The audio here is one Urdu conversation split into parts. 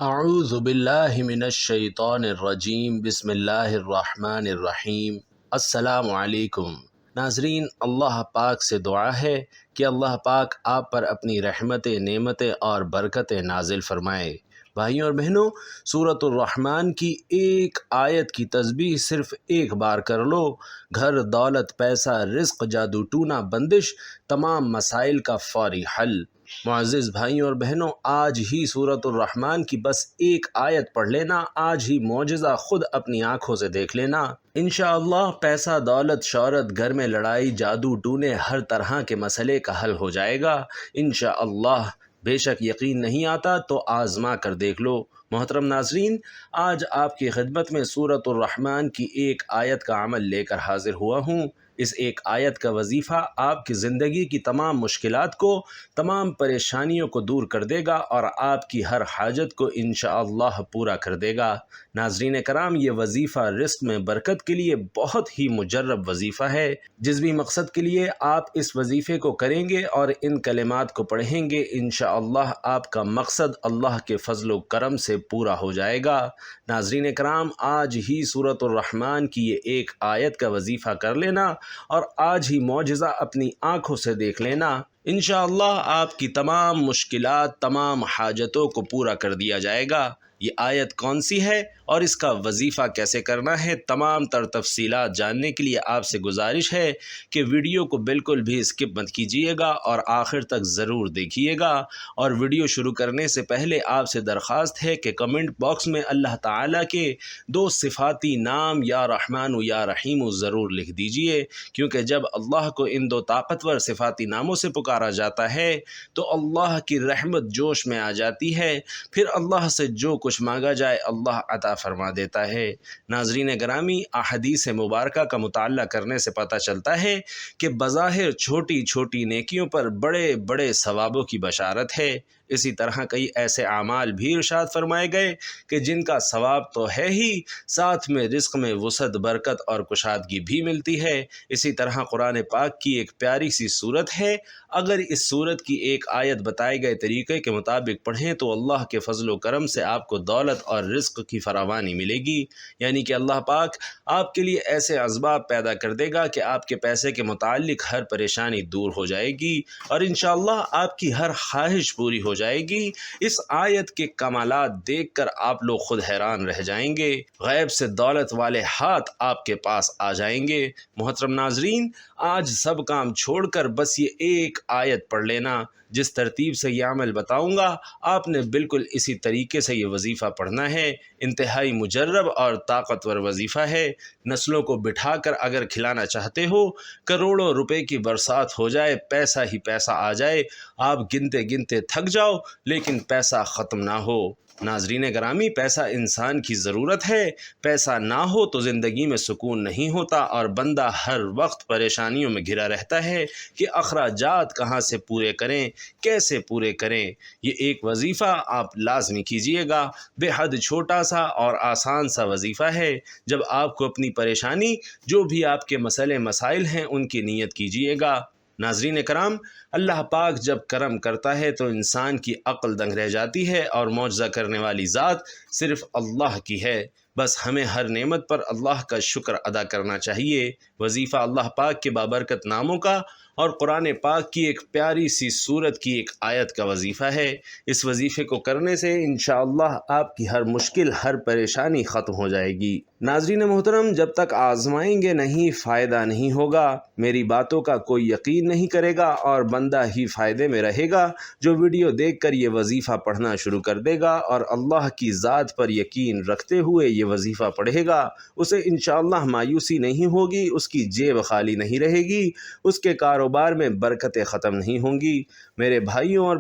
اعوذ باللہ من الشیطان الرجیم بسم اللہ الرحمن الرحیم۔ السلام علیکم ناظرین، اللہ پاک سے دعا ہے کہ اللہ پاک آپ پر اپنی رحمتیں، نعمتیں اور برکتیں نازل فرمائے۔ بھائیوں اور بہنوں، سورۃ الرحمن کی ایک آیت کی تسبیح صرف ایک بار کر لو، گھر، دولت، پیسہ، رزق، جادو ٹونا، بندش، تمام مسائل کا فوری حل۔ معزز بھائیوں اور بہنوں، آج ہی سورۃ الرحمن کی بس ایک آیت پڑھ لینا، آج ہی معجزہ خود اپنی آنکھوں سے دیکھ لینا۔ انشاءاللہ پیسہ، دولت، شہرت، گھر میں لڑائی، جادو ٹونے، ہر طرح کے مسئلے کا حل ہو جائے گا انشاءاللہ۔ بے شک یقین نہیں آتا تو آزما کر دیکھ لو۔ محترم ناظرین، آج آپ کی خدمت میں سورۃ الرحمن کی ایک آیت کا عمل لے کر حاضر ہوا ہوں۔ اس ایک آیت کا وظیفہ آپ کی زندگی کی تمام مشکلات کو، تمام پریشانیوں کو دور کر دے گا اور آپ کی ہر حاجت کو انشاءاللہ پورا کر دے گا۔ ناظرین کرام، یہ وظیفہ رزق میں برکت کے لیے بہت ہی مجرب وظیفہ ہے۔ جس بھی مقصد کے لیے آپ اس وظیفے کو کریں گے اور ان کلمات کو پڑھیں گے، انشاءاللہ آپ کا مقصد اللہ کے فضل و کرم سے پورا ہو جائے گا۔ ناظرین کرام، آج ہی سورۃ الرحمن کی یہ ایک آیت کا وظیفہ کر لینا اور آج ہی معجزہ اپنی آنکھوں سے دیکھ لینا۔ انشاءاللہ آپ کی تمام مشکلات، تمام حاجتوں کو پورا کر دیا جائے گا۔ یہ آیت کون سی ہے اور اس کا وظیفہ کیسے کرنا ہے، تمام تر تفصیلات جاننے کے لیے آپ سے گزارش ہے کہ ویڈیو کو بالکل بھی اسکپ مت کیجیے گا اور آخر تک ضرور دیکھیے گا۔ اور ویڈیو شروع کرنے سے پہلے آپ سے درخواست ہے کہ کمنٹ باکس میں اللہ تعالیٰ کے 2 صفاتی نام یا رحمان و یا رحیم ضرور لکھ دیجیے، کیونکہ جب اللہ کو ان 2 طاقتور صفاتی ناموں سے پکارا جاتا ہے تو اللہ کی رحمت جوش میں آ جاتی ہے، پھر اللہ سے جو کچھ مانگا جائے اللہ عطا فرما دیتا ہے۔ ناظرین گرامی، احادیث مبارکہ کا مطالعہ کرنے سے پتہ چلتا ہے کہ بظاہر چھوٹی چھوٹی نیکیوں پر بڑے بڑے ثوابوں کی بشارت ہے۔ اسی طرح کئی ایسے اعمال بھی ارشاد فرمائے گئے کہ جن کا ثواب تو ہے ہی، ساتھ میں رزق میں وسعت، برکت اور کشادگی بھی ملتی ہے۔ اسی طرح قرآن پاک کی ایک پیاری سی سورت ہے، اگر اس سورت کی ایک آیت بتائے گئے طریقے کے مطابق پڑھیں تو اللہ کے فضل و کرم سے آپ کو دولت اور رزق کی فراوانی ملے گی، یعنی کہ اللہ پاک آپ کے لیے ایسے اسباب پیدا کر دے گا کہ آپ کے پیسے کے متعلق ہر پریشانی دور ہو جائے گی اور انشاءاللہ آپ کی ہر خواہش پوری ہو جائے گی۔ اس آیت کے کمالات دیکھ کر آپ لوگ خود حیران رہ جائیں گے، غیب سے دولت والے ہاتھ آپ کے پاس آ جائیں گے۔ محترم ناظرین، آج سب کام چھوڑ کر بس یہ ایک آیت پڑھ لینا۔ جس ترتیب سے یہ عمل بتاؤں گا آپ نے بالکل اسی طریقے سے یہ وظیفہ پڑھنا ہے۔ انتہائی مجرب اور طاقتور وظیفہ ہے۔ نسلوں کو بٹھا کر اگر کھلانا چاہتے ہو، کروڑوں روپے کی برسات ہو جائے، پیسہ ہی پیسہ آ جائے، آپ گنتے گنتے تھک جاؤ لیکن پیسہ ختم نہ ہو۔ ناظرین گرامی، پیسہ انسان کی ضرورت ہے، پیسہ نہ ہو تو زندگی میں سکون نہیں ہوتا اور بندہ ہر وقت پریشانیوں میں گھرا رہتا ہے کہ اخراجات کہاں سے پورے کریں، کیسے پورے کریں۔ یہ ایک وظیفہ آپ لازمی کیجئے گا، بے حد چھوٹا سا اور آسان سا وظیفہ ہے۔ جب آپ کو اپنی پریشانی، جو بھی آپ کے مسائل ہیں، ان کی نیت کیجئے گا۔ ناظرین کرام، اللہ پاک جب کرم کرتا ہے تو انسان کی عقل دنگ رہ جاتی ہے اور معجزہ کرنے والی ذات صرف اللہ کی ہے۔ بس ہمیں ہر نعمت پر اللہ کا شکر ادا کرنا چاہیے۔ وظیفہ اللہ پاک کے بابرکت ناموں کا اور قرآن پاک کی ایک پیاری سی سورت کی ایک آیت کا وظیفہ ہے۔ اس وظیفے کو کرنے سے انشاءاللہ آپ کی ہر مشکل، ہر پریشانی ختم ہو جائے گی۔ ناظرین محترم، جب تک آزمائیں گے نہیں فائدہ نہیں ہوگا۔ میری باتوں کا کوئی یقین نہیں کرے گا اور بندہ ہی فائدے میں رہے گا جو ویڈیو دیکھ کر یہ وظیفہ پڑھنا شروع کر دے گا اور اللہ کی ذات پر یقین رکھتے ہوئے یہ وظیفہ پڑھے گا۔ اسے انشاءاللہ مایوسی نہیں ہوگی، اس کی جیب خالی نہیں رہے گی، اس کے کاروبار میں برکتیں ختم نہیں ہوں گی۔ میرے بھائیوں اور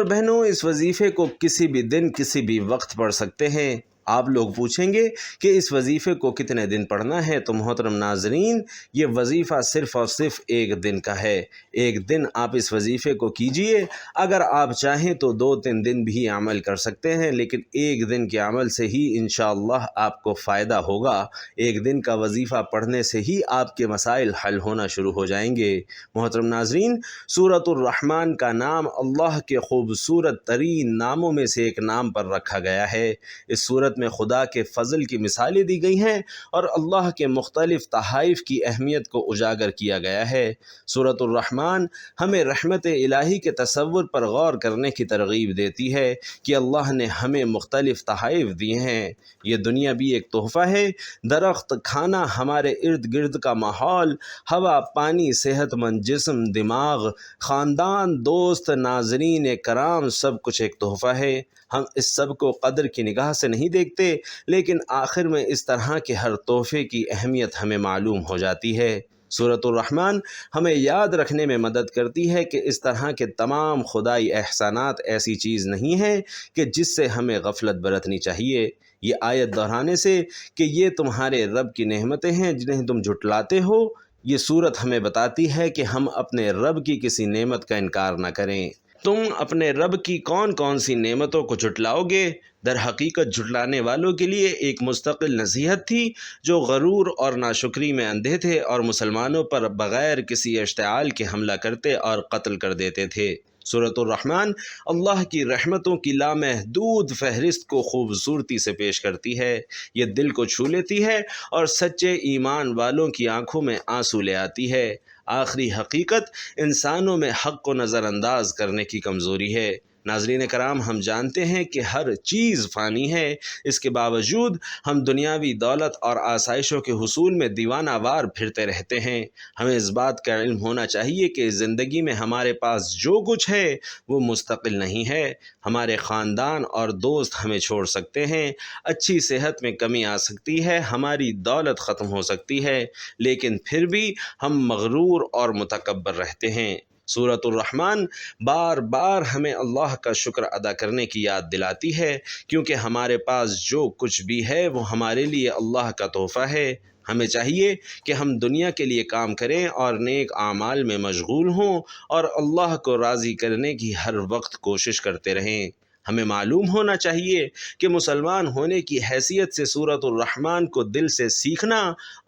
بہنوں، اس وظیفے کو کسی بھی دن، کسی بھی وقت پڑھ سکتے ہیں۔ آپ لوگ پوچھیں گے کہ اس وظیفے کو کتنے دن پڑھنا ہے، تو محترم ناظرین یہ وظیفہ صرف اور صرف ایک دن کا ہے۔ ایک دن آپ اس وظیفے کو کیجئے، اگر آپ چاہیں تو 2-3 دن بھی عمل کر سکتے ہیں، لیکن ایک دن کے عمل سے ہی انشاءاللہ آپ کو فائدہ ہوگا۔ ایک دن کا وظیفہ پڑھنے سے ہی آپ کے مسائل حل ہونا شروع ہو جائیں گے۔ محترم ناظرین، سورۃ الرحمن کا نام اللہ کے خوبصورت ترین ناموں میں سے ایک نام پر رکھا گیا ہے۔ اس سورت میں خدا کے فضل کی مثالیں دی گئی ہیں اور اللہ کے مختلف تحائف کی اہمیت کو اجاگر کیا گیا ہے۔ سورۃ الرحمن ہمیں رحمت الہی کے تصور پر غور کرنے کی ترغیب دیتی ہے کہ اللہ نے ہمیں مختلف تحائف دیے ہیں۔ یہ دنیا بھی ایک تحفہ ہے۔ درخت، کھانا، ہمارے ارد گرد کا ماحول، ہوا، پانی، صحت مند جسم، دماغ، خاندان، دوست، ناظرین کرام، سب کچھ ایک تحفہ ہے۔ ہم اس سب کو قدر کی نگاہ سے نہیں دیکھتے، لیکن آخر میں اس طرح کے ہر تحفے کی اہمیت ہمیں معلوم ہو جاتی ہے۔ سورۃ الرحمن ہمیں یاد رکھنے میں مدد کرتی ہے کہ اس طرح کے تمام خدائی احسانات ایسی چیز نہیں ہیں کہ جس سے ہمیں غفلت برتنی چاہیے۔ یہ آیت دہرانے سے کہ یہ تمہارے رب کی نعمتیں ہیں جنہیں تم جھٹلاتے ہو، یہ سورت ہمیں بتاتی ہے کہ ہم اپنے رب کی کسی نعمت کا انکار نہ کریں۔ تم اپنے رب کی کون کون سی نعمتوں کو جھٹلاؤ گے؟ در حقیقت جھٹلانے والوں کے لیے ایک مستقل نصیحت تھی، جو غرور اور ناشکری میں اندھے تھے اور مسلمانوں پر بغیر کسی اشتعال کے حملہ کرتے اور قتل کر دیتے تھے۔ سورۃ الرحمن اللہ کی رحمتوں کی لامحدود فہرست کو خوبصورتی سے پیش کرتی ہے۔ یہ دل کو چھو لیتی ہے اور سچے ایمان والوں کی آنکھوں میں آنسو لے آتی ہے۔ آخری حقیقت انسانوں میں حق کو نظر انداز کرنے کی کمزوری ہے۔ ناظرین کرام، ہم جانتے ہیں کہ ہر چیز فانی ہے، اس کے باوجود ہم دنیاوی دولت اور آسائشوں کے حصول میں دیوانہ وار پھرتے رہتے ہیں۔ ہمیں اس بات کا علم ہونا چاہیے کہ زندگی میں ہمارے پاس جو کچھ ہے وہ مستقل نہیں ہے۔ ہمارے خاندان اور دوست ہمیں چھوڑ سکتے ہیں، اچھی صحت میں کمی آ سکتی ہے، ہماری دولت ختم ہو سکتی ہے، لیکن پھر بھی ہم مغرور اور متکبر رہتے ہیں۔ سورۃ الرحمن بار بار ہمیں اللہ کا شکر ادا کرنے کی یاد دلاتی ہے، کیونکہ ہمارے پاس جو کچھ بھی ہے وہ ہمارے لیے اللہ کا تحفہ ہے۔ ہمیں چاہیے کہ ہم دنیا کے لیے کام کریں اور نیک اعمال میں مشغول ہوں اور اللہ کو راضی کرنے کی ہر وقت کوشش کرتے رہیں۔ ہمیں معلوم ہونا چاہیے کہ مسلمان ہونے کی حیثیت سے سورۃ الرحمن کو دل سے سیکھنا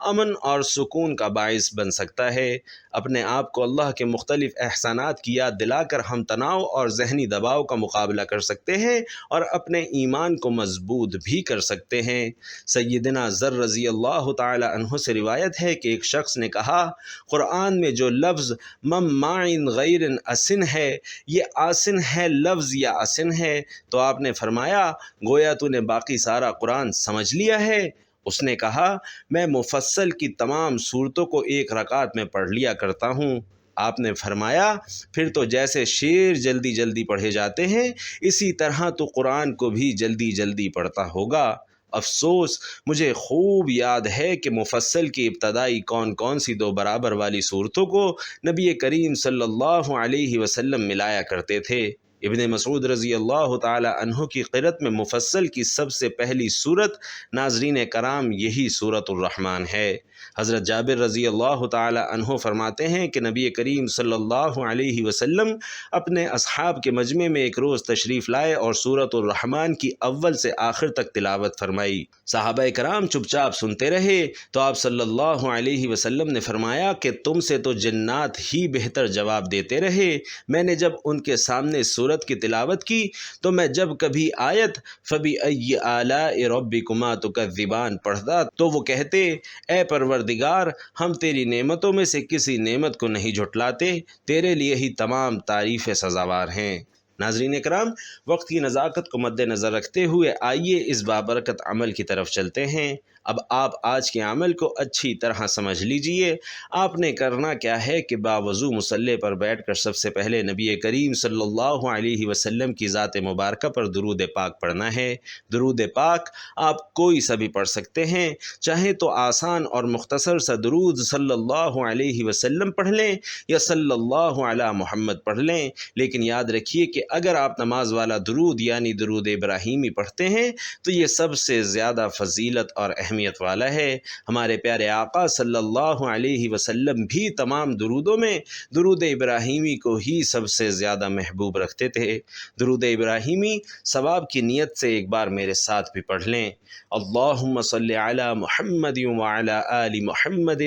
امن اور سکون کا باعث بن سکتا ہے۔ اپنے آپ کو اللہ کے مختلف احسانات کی یاد دلا کر ہم تناؤ اور ذہنی دباؤ کا مقابلہ کر سکتے ہیں اور اپنے ایمان کو مضبوط بھی کر سکتے ہیں۔ سیدنا ذر رضی اللہ تعالی عنہ سے روایت ہے کہ ایک شخص نے کہا، قرآن میں جو لفظ مماعن غیر اسن ہے، یہ آسن ہے لفظ یا اسن ہے؟ تو آپ نے فرمایا، گویا تو نے باقی سارا قرآن سمجھ لیا ہے؟ اس نے کہا، میں مفصل کی تمام صورتوں کو ایک رکعت میں پڑھ لیا کرتا ہوں۔ آپ نے فرمایا، پھر تو جیسے شعر جلدی جلدی پڑھے جاتے ہیں، اسی طرح تو قرآن کو بھی جلدی جلدی پڑھتا ہوگا۔ افسوس، مجھے خوب یاد ہے کہ مفصل کی ابتدائی کون کون سی 2 برابر والی صورتوں کو نبی کریم صلی اللہ علیہ وسلم ملایا کرتے تھے۔ ابن مسعود رضی اللہ تعالی عنہ کی قرأت میں مفصل کی سب سے پہلی صورت ناظرین کرام یہی سورۃ الرحمن ہے۔ حضرت جابر رضی اللہ تعالی عنہ فرماتے ہیں کہ نبی کریم صلی اللہ علیہ وسلم اپنے اصحاب کے مجمع میں ایک روز تشریف لائے اور سورۃ الرحمن کی اول سے آخر تک تلاوت فرمائی۔ صحابہ کرام چپ چاپ سنتے رہے تو آپ صلی اللہ علیہ وسلم نے فرمایا کہ تم سے تو جنات ہی بہتر جواب دیتے رہے۔ میں نے جب ان کے سامنے سورت کی تلاوت کی تو میں جب کبھی آیت فَبِأَيِّ آلَاءِ رَبِّكُمَا تُكَذِّبَانِ پڑھتا تو وہ کہتے، اے پروردگار، ہم تیری نعمتوں میں سے کسی نعمت کو نہیں جھٹلاتے، تیرے لیے ہی تمام تعریفیں سزاوار ہیں۔ ناظرین اکرام، وقت کی نزاکت کو مد نظر رکھتے ہوئے آئیے اس بابرکت عمل کی طرف چلتے ہیں۔ اب آپ آج کے عمل کو اچھی طرح سمجھ لیجئے۔ آپ نے کرنا کیا ہے کہ باوضو مصلی پر بیٹھ کر سب سے پہلے نبی کریم صلی اللہ علیہ وسلم کی ذات مبارکہ پر درود پاک پڑھنا ہے۔ درود پاک آپ کوئی سا بھی پڑھ سکتے ہیں، چاہیں تو آسان اور مختصر سا درود صلی اللہ علیہ وسلم پڑھ لیں یا صلی اللہ علی محمد پڑھ لیں، لیکن یاد رکھیے کہ اگر آپ نماز والا درود یعنی درود ابراہیمی پڑھتے ہیں تو یہ سب سے زیادہ فضیلت اور اہمیت والا ہے۔ ہمارے پیارے آقا صلی اللہ علیہ وسلم بھی تمام درودوں میں درود ابراہیمی کو ہی سب سے زیادہ محبوب رکھتے تھے۔ درود ابراہیمی ثواب کی نیت سے ایک بار میرے ساتھ بھی پڑھ لیں۔ اللہم صلی علی محمد وعلی آل محمد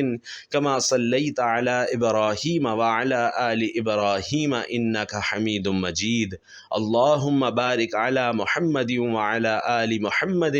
کما صلیت علی ابراہیم وعلی آل ابراہیم انک حمید مجید۔ اللہم بارک علی محمد وعلی آل محمد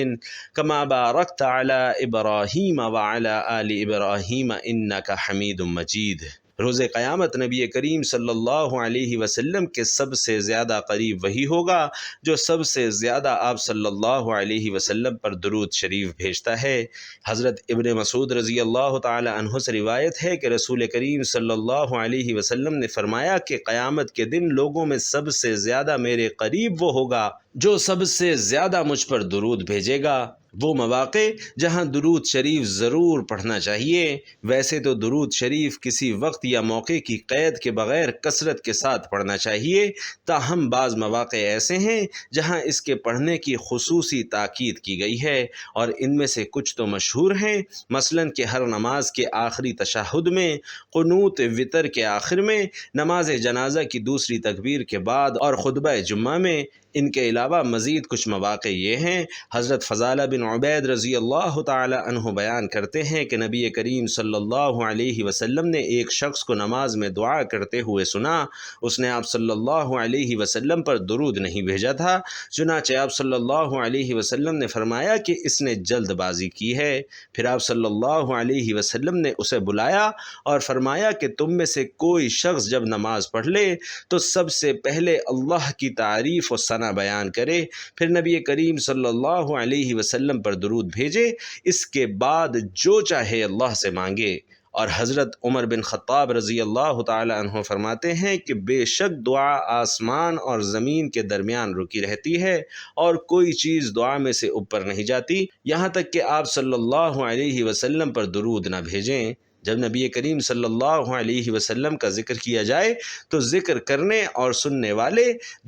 کما بارکت علی ابراہیم وعلی آل ابراہیم انک حمید مجید۔ روز قیامت نبی کریم صلی اللہ علیہ وسلم کے سب سے زیادہ قریب وہی ہوگا جو سب سے زیادہ آپ صلی اللہ علیہ وسلم پر درود شریف بھیجتا ہے۔ حضرت ابن مسعود رضی اللہ تعالی عنہ سے روایت ہے کہ رسول کریم صلی اللہ علیہ وسلم نے فرمایا کہ قیامت کے دن لوگوں میں سب سے زیادہ میرے قریب وہ ہوگا جو سب سے زیادہ مجھ پر درود بھیجے گا۔ وہ مواقع جہاں درود شریف ضرور پڑھنا چاہیے۔ ویسے تو درود شریف کسی وقت یا موقع کی قید کے بغیر کثرت کے ساتھ پڑھنا چاہیے، تاہم بعض مواقع ایسے ہیں جہاں اس کے پڑھنے کی خصوصی تاکید کی گئی ہے، اور ان میں سے کچھ تو مشہور ہیں، مثلاً کہ ہر نماز کے آخری تشہد میں، قنوت وتر کے آخر میں، نماز جنازہ کی دوسری تکبیر کے بعد اور خطبہ جمعہ میں۔ ان کے علاوہ مزید کچھ مواقع یہ ہیں۔ حضرت فضالہ بن عبید رضی اللہ تعالی عنہ بیان کرتے ہیں کہ نبی کریم صلی اللہ علیہ وسلم نے ایک شخص کو نماز میں دعا کرتے ہوئے سنا۔ اس نے آپ صلی اللہ علیہ وسلم پر درود نہیں بھیجا تھا، چنانچہ آپ صلی اللہ علیہ وسلم نے فرمایا کہ اس نے جلد بازی کی ہے۔ پھر آپ صلی اللہ علیہ وسلم نے اسے بلایا اور فرمایا کہ تم میں سے کوئی شخص جب نماز پڑھ لے تو سب سے پہلے اللہ کی تعریف و ثنا بیان کرے، پھر نبی کریم صلی اللہ علیہ وسلم پر درود بھیجے، اس کے بعد جو چاہے اللہ سے مانگے۔ اور حضرت عمر بن خطاب رضی اللہ تعالی عنہ فرماتے ہیں کہ بے شک دعا آسمان اور زمین کے درمیان رکی رہتی ہے اور کوئی چیز دعا میں سے اوپر نہیں جاتی یہاں تک کہ آپ صلی اللہ علیہ وسلم پر درود نہ بھیجیں۔ جب نبی کریم صلی اللہ علیہ وسلم کا ذکر کیا جائے تو ذکر کرنے اور سننے والے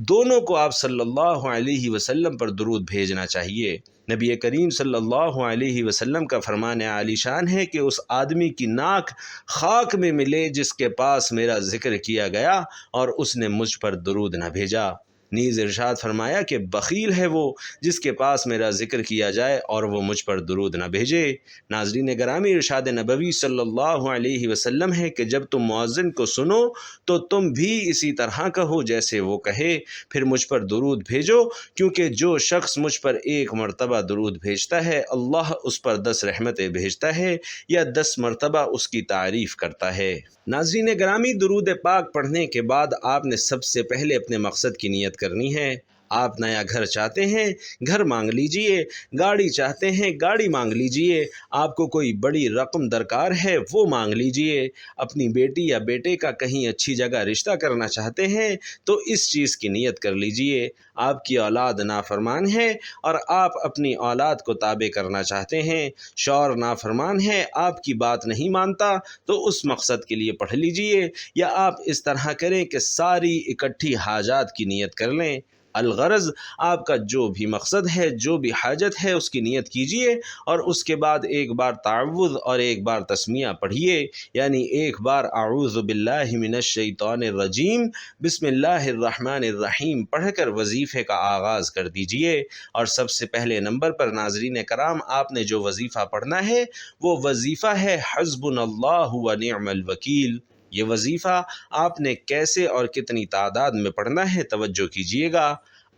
دونوں کو آپ صلی اللہ علیہ وسلم پر درود بھیجنا چاہیے۔ نبی کریم صلی اللہ علیہ وسلم کا فرمان عالی شان ہے کہ اس آدمی کی ناک خاک میں ملے جس کے پاس میرا ذکر کیا گیا اور اس نے مجھ پر درود نہ بھیجا۔ نیز ارشاد فرمایا کہ بخیل ہے وہ جس کے پاس میرا ذکر کیا جائے اور وہ مجھ پر درود نہ بھیجے۔ ناظرین گرامی، ارشاد نبوی صلی اللہ علیہ وسلم ہے کہ جب تم مؤذن کو سنو تو تم بھی اسی طرح کہو جیسے وہ کہے، پھر مجھ پر درود بھیجو، کیونکہ جو شخص مجھ پر ایک مرتبہ درود بھیجتا ہے اللہ اس پر 10 رحمتیں بھیجتا ہے یا 10 مرتبہ اس کی تعریف کرتا ہے۔ ناظرین گرامی، درود پاک پڑھنے کے بعد آپ نے سب سے پہلے اپنے مقصد کی نیت کرنی ہے۔ آپ نیا گھر چاہتے ہیں، گھر مانگ لیجئے، گاڑی چاہتے ہیں، گاڑی مانگ لیجئے، آپ کو کوئی بڑی رقم درکار ہے وہ مانگ لیجئے، اپنی بیٹی یا بیٹے کا کہیں اچھی جگہ رشتہ کرنا چاہتے ہیں تو اس چیز کی نیت کر لیجئے۔ آپ کی اولاد نافرمان ہے اور آپ اپنی اولاد کو تابع کرنا چاہتے ہیں، شوہر نافرمان ہے، آپ کی بات نہیں مانتا تو اس مقصد کے لیے پڑھ لیجئے، یا آپ اس طرح کریں کہ ساری اکٹھی حاجات کی نیت کر لیں۔ الغرض آپ کا جو بھی مقصد ہے، جو بھی حاجت ہے، اس کی نیت کیجئے اور اس کے بعد ایک بار تعوذ اور ایک بار تسمیہ پڑھیے، یعنی ایک بار اعوذ باللہ من الشیطان الرجیم بسم اللہ الرحمن الرحیم پڑھ کر وظیفے کا آغاز کر دیجئے۔ اور سب سے پہلے نمبر پر ناظرین کرام آپ نے جو وظیفہ پڑھنا ہے وہ وظیفہ ہے حسبنا اللہ و نعم الوکیل۔ یہ وظیفہ آپ نے کیسے اور کتنی تعداد میں پڑھنا ہے توجہ کیجئے گا۔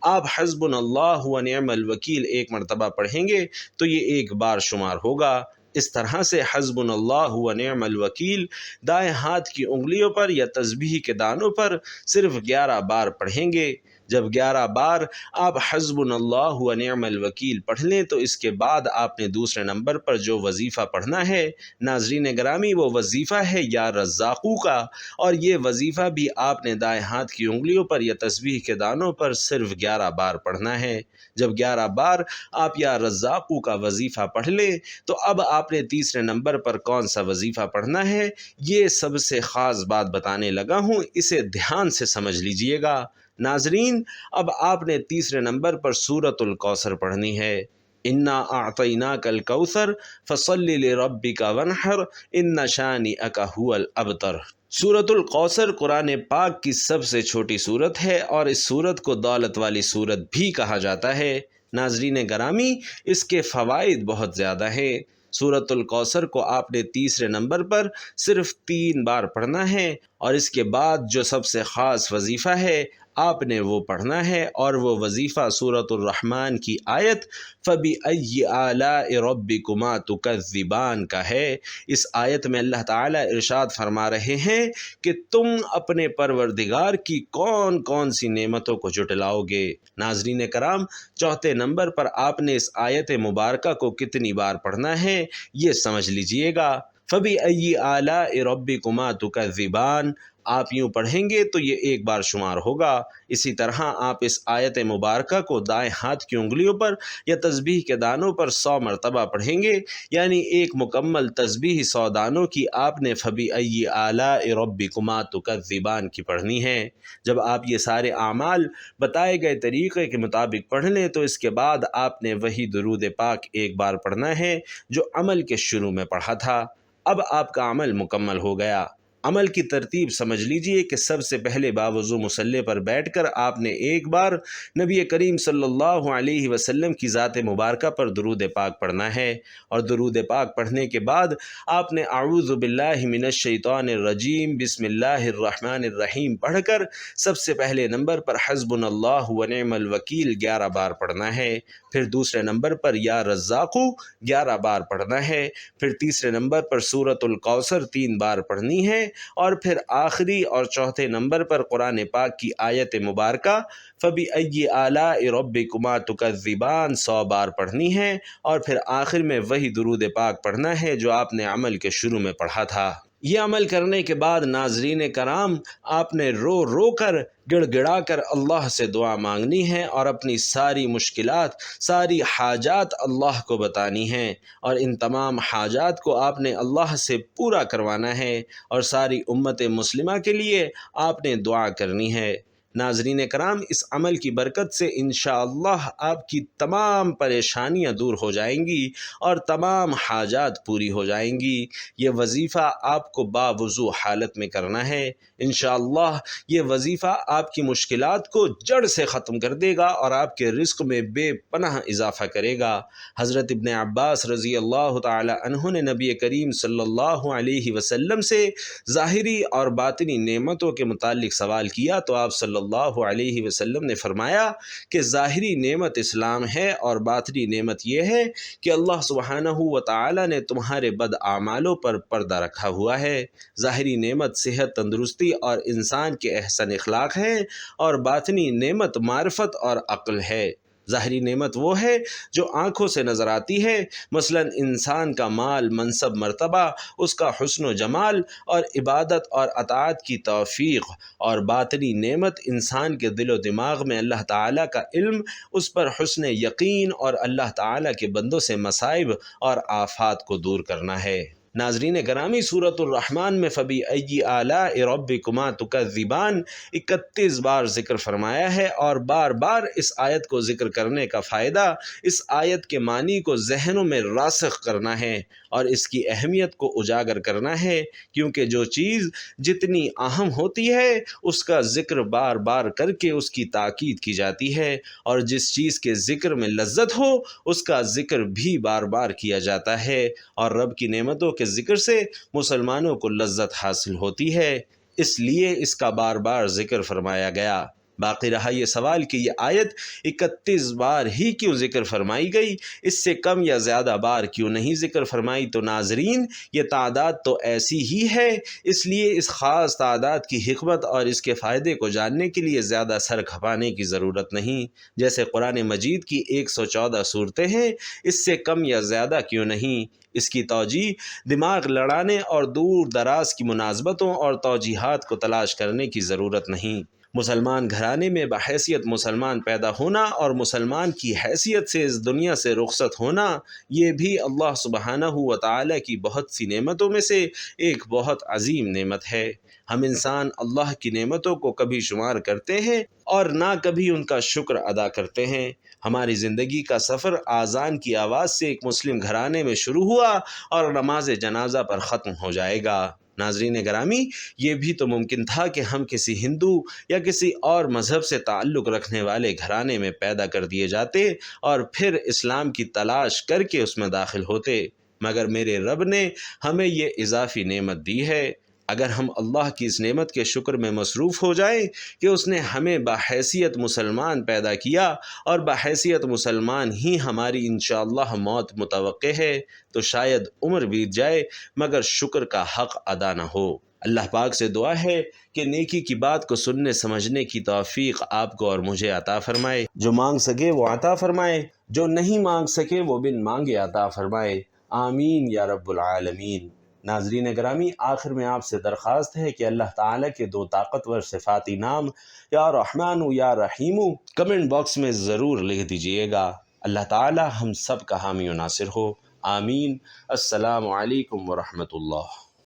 آپ حسبنا اللہ و نعم الوکیل ایک مرتبہ پڑھیں گے تو یہ ایک بار شمار ہوگا۔ اس طرح سے حسبنا اللہ و نعم الوکیل دائیں ہاتھ کی انگلیوں پر یا تسبیح کے دانوں پر صرف 11 بار پڑھیں گے۔ جب 11 بار آپ حسبنا اللہ و نعم الوکیل پڑھ لیں تو اس کے بعد آپ نے دوسرے نمبر پر جو وظیفہ پڑھنا ہے ناظرین گرامی وہ وظیفہ ہے یا رزاقو کا، اور یہ وظیفہ بھی آپ نے دائیں ہاتھ کی انگلیوں پر یا تسبیح کے دانوں پر صرف 11 بار پڑھنا ہے۔ جب 11 بار آپ یا رزاقو کا وظیفہ پڑھ لیں تو اب آپ نے تیسرے نمبر پر کون سا وظیفہ پڑھنا ہے، یہ سب سے خاص بات بتانے لگا ہوں، اسے دھیان سے سمجھ لیجئے گا۔ ناظرین، اب آپ نے تیسرے نمبر پر سورۃ الکوثر پڑھنی ہے۔ انا اعطیناک الکوثر فصل لربک وانحر ان شانئک ھو الابتر۔ سورۃ الکوثر قرآن پاک کی سب سے چھوٹی سورت ہے اور اس سورت کو دولت والی سورت بھی کہا جاتا ہے۔ ناظرین گرامی، اس کے فوائد بہت زیادہ ہیں۔ سورۃ الکوثر کو آپ نے تیسرے نمبر پر صرف 3 بار پڑھنا ہے، اور اس کے بعد جو سب سے خاص وظیفہ ہے آپ نے وہ پڑھنا ہے، اور وہ وظیفہ سورۃ الرحمن کی آیت فَبِأَيِّ آلَاءِ رَبِّكُمَا تُكَذِّبَانِ کا ہے۔ اس آیت میں اللہ تعالیٰ ارشاد فرما رہے ہیں کہ تم اپنے پروردگار کی کون کون سی نعمتوں کو جھٹلاؤ گے۔ ناظرین کرام، چوتھے نمبر پر آپ نے اس آیت مبارکہ کو کتنی بار پڑھنا ہے یہ سمجھ لیجئے گا۔ فَبِأَيِّ آلَاءِ رَبِّكُمَا تُكَذِّبَانِ آپ یوں پڑھیں گے تو یہ 1 بار شمار ہوگا۔ اسی طرح آپ اس آیت مبارکہ کو دائیں ہاتھ کی انگلیوں پر یا تسبیح کے دانوں پر 100 مرتبہ پڑھیں گے، یعنی ایک مکمل تسبیح 100 دانوں کی آپ نے فَبِأَيِّ آلَاءِ رَبِّكُمَا تُكَذِّبَانِ کی پڑھنی ہے۔ جب آپ یہ سارے اعمال بتائے گئے طریقے کے مطابق پڑھ لیں تو اس کے بعد آپ نے وہی درود پاک 1 بار پڑھنا ہے جو عمل کے شروع میں پڑھا تھا۔ اب آپ کا عمل مکمل ہو گیا۔ عمل کی ترتیب سمجھ لیجئے کہ سب سے پہلے باوضو مصلی پر بیٹھ کر آپ نے 1 بار نبی کریم صلی اللہ علیہ وسلم کی ذات مبارکہ پر درود پاک پڑھنا ہے، اور درود پاک پڑھنے کے بعد آپ نے اعوذ باللہ من الشیطان الرجیم بسم اللہ الرحمن الرحیم پڑھ کر سب سے پہلے نمبر پر حسبنا اللہ ونعم الوکیل 11 بار پڑھنا ہے، پھر دوسرے نمبر پر یا رزاقو 11 بار پڑھنا ہے، پھر تیسرے نمبر پر سورۃ الکوثر 3 بار پڑھنی ہے، اور پھر آخری اور چوتھے نمبر پر قرآن پاک کی آیت مبارکہ فَبِأَيِّ آلَاءِ رَبِّكُمَا تُكَذِّبَانِ 100 بار پڑھنی ہے، اور پھر آخر میں وہی درود پاک پڑھنا ہے جو آپ نے عمل کے شروع میں پڑھا تھا۔ یہ عمل کرنے کے بعد ناظرین کرام، آپ نے رو رو کر گڑ گڑا کر اللہ سے دعا مانگنی ہے، اور اپنی ساری مشکلات، ساری حاجات اللہ کو بتانی ہیں، اور ان تمام حاجات کو آپ نے اللہ سے پورا کروانا ہے، اور ساری امت مسلمہ کے لیے آپ نے دعا کرنی ہے۔ ناظرین کرام، اس عمل کی برکت سے انشاءاللہ آپ کی تمام پریشانیاں دور ہو جائیں گی اور تمام حاجات پوری ہو جائیں گی۔ یہ وظیفہ آپ کو باوضو حالت میں کرنا ہے۔ انشاءاللہ یہ وظیفہ آپ کی مشکلات کو جڑ سے ختم کر دے گا اور آپ کے رزق میں بے پناہ اضافہ کرے گا۔ حضرت ابن عباس رضی اللہ تعالی عنہ نے نبی کریم صلی اللہ علیہ وسلم سے ظاہری اور باطنی نعمتوں کے متعلق سوال کیا تو آپ صلی اللہ علیہ وسلم نے فرمایا کہ ظاہری نعمت اسلام ہے، اور باطنی نعمت یہ ہے کہ اللہ سبحانہ و تعالی نے تمہارے بد اعمالوں پر پردہ رکھا ہوا ہے۔ ظاہری نعمت صحت، تندرستی اور انسان کے احسن اخلاق ہے، اور باطنی نعمت معرفت اور عقل ہے۔ ظاہری نعمت وہ ہے جو آنکھوں سے نظر آتی ہے، مثلا انسان کا مال، منصب، مرتبہ، اس کا حسن و جمال اور عبادت اور اطاعت کی توفیق، اور باطنی نعمت انسان کے دل و دماغ میں اللہ تعالیٰ کا علم، اس پر حسن یقین اور اللہ تعالیٰ کے بندوں سے مصائب اور آفات کو دور کرنا ہے۔ ناظرین گرامی، سورۃ الرحمن میں فَبِأَيِّ آلَاءِ رَبِّكُمَا تُكَذِّبَانِ 31 بار ذکر فرمایا ہے، اور بار بار اس آیت کو ذکر کرنے کا فائدہ اس آیت کے معنی کو ذہنوں میں راسخ کرنا ہے اور اس کی اہمیت کو اجاگر کرنا ہے، کیونکہ جو چیز جتنی اہم ہوتی ہے اس کا ذکر بار بار کر کے اس کی تاکید کی جاتی ہے، اور جس چیز کے ذکر میں لذت ہو اس کا ذکر بھی بار بار کیا جاتا ہے، اور رب کی نعمتوں کے ذکر سے مسلمانوں کو لذت حاصل ہوتی ہے، اس لیے اس کا بار بار ذکر فرمایا گیا۔ باقی رہا یہ سوال کہ یہ آیت 31 بار ہی کیوں ذکر فرمائی گئی، اس سے کم یا زیادہ بار کیوں نہیں ذکر فرمائی؟ تو ناظرین، یہ تعداد تو ایسی ہی ہے، اس لیے اس خاص تعداد کی حکمت اور اس کے فائدے کو جاننے کے لیے زیادہ سر کھپانے کی ضرورت نہیں۔ جیسے قرآن مجید کی 114 صورتیں ہیں، اس سے کم یا زیادہ کیوں نہیں؟ اس کی توجیہ دماغ لڑانے اور دور دراز کی مناسبتوں اور توجیہات کو تلاش کرنے کی ضرورت نہیں۔ مسلمان گھرانے میں بحیثیت مسلمان پیدا ہونا اور مسلمان کی حیثیت سے اس دنیا سے رخصت ہونا، یہ بھی اللہ سبحانہ و تعالی کی بہت سی نعمتوں میں سے ایک بہت عظیم نعمت ہے۔ ہم انسان اللہ کی نعمتوں کو کبھی شمار کرتے ہیں اور نہ کبھی ان کا شکر ادا کرتے ہیں۔ ہماری زندگی کا سفر آذان کی آواز سے ایک مسلم گھرانے میں شروع ہوا اور نماز جنازہ پر ختم ہو جائے گا۔ ناظرین گرامی، یہ بھی تو ممکن تھا کہ ہم کسی ہندو یا کسی اور مذہب سے تعلق رکھنے والے گھرانے میں پیدا کر دیے جاتے اور پھر اسلام کی تلاش کر کے اس میں داخل ہوتے، مگر میرے رب نے ہمیں یہ اضافی نعمت دی ہے۔ اگر ہم اللہ کی اس نعمت کے شکر میں مصروف ہو جائیں کہ اس نے ہمیں بحیثیت مسلمان پیدا کیا اور بحیثیت مسلمان ہی ہماری انشاءاللہ موت متوقع ہے، تو شاید عمر بیت جائے مگر شکر کا حق ادا نہ ہو۔ اللہ پاک سے دعا ہے کہ نیکی کی بات کو سننے سمجھنے کی توفیق آپ کو اور مجھے عطا فرمائے۔ جو مانگ سکے وہ عطا فرمائے، جو نہیں مانگ سکے وہ بن مانگے عطا فرمائے۔ آمین یا رب العالمین۔ ناظرین گرامی، آخر میں آپ سے درخواست ہے کہ اللہ تعالیٰ کے دو طاقتور صفاتی نام یا رحمان یا رحیم کمنٹ باکس میں ضرور لکھ دیجئے گا۔ اللہ تعالیٰ ہم سب کا حامی و ناصر ہو، آمین۔ السلام علیکم ورحمۃ اللہ۔